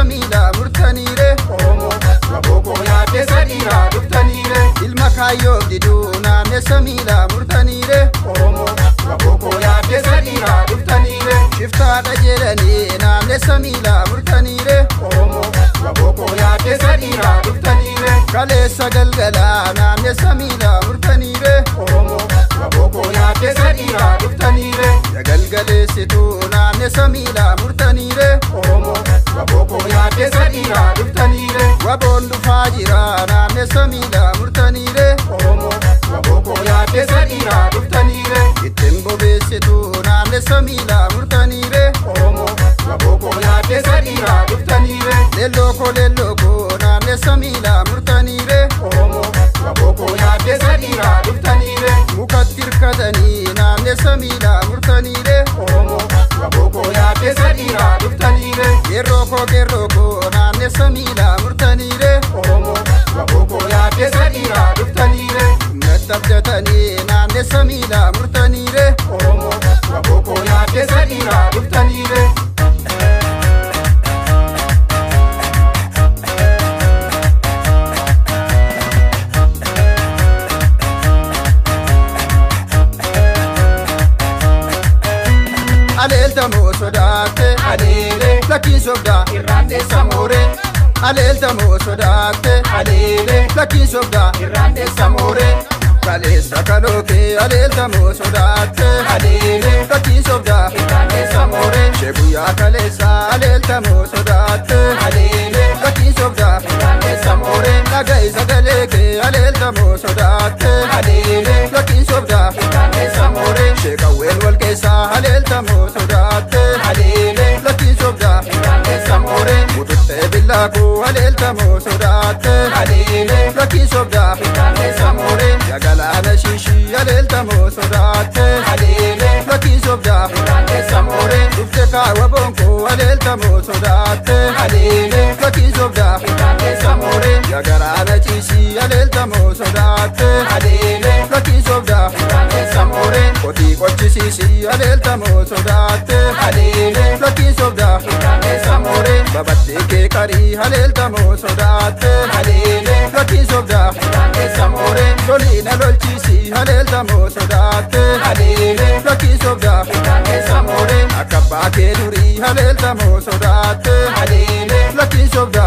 samila murtanire Oromo waboko yaate sadira duftanire ilmakayo diduna me samila murtanire Oromo waboko yaate sadira duftanire shifta dajelani na me samila murtanire Oromo waboko yaate sadira duftanire kale sagalgala na me samila murtanire Oromo waboko yaate sadira duftanire yagalgale situna me samila murtanire Oromo waboko yaate sadira duftanire wabondu fajira na me samila murtanire Oromo waboko yaate sadira duftanire itembo besetuna me samila murtanire Oromo waboko yaate sadira duftanire leloko na me samila murtanire Oromo waboko yaate sadira duftanire mukaddir kadani na me samila murtanire Oromo waboko yaate sadira duftanire gerroko na me samila murtanire Oromo waboko yaate sadira duftanire natabdatani na me samila murtanire Oromo waboko yaate sadira duftanire alelta mo sodate Alele lakin sobda irrande samore alelta mo sodate Alele lakin sobda irrande samore kalesa kaloke alelta mo sodate Alele lakin sobda irrande samore shebuya kalesa alelta mo sodate Alele lakin sobda irrande samore nagai zagaleke alelta mo sodate Alele lakin sobda irrande samore sheka wel kesa alelta mo sodate Alele lakin sobda irrande samore mututte billaku alelta mo sodate Alele lakin sobda irrande samore yagalana shishi alelta mo sodate Alele lakin sobda irrande samore dufte kawa bonko alelta mo sodate Alele lakin sobda irrande samore yagarana chishi alelta mo sodate Alele lakin sobda irrande samore koti kochisi alelta mo sodate Alele lakin sobda irrande samore babatte ke kari alelta mo sodate Alele lakin sobda irrande samore dolina lolchisi alelta mo sodate Alele lakin sobda irrande samore akabba ke duri alelta mo sodate Alele lakin sobda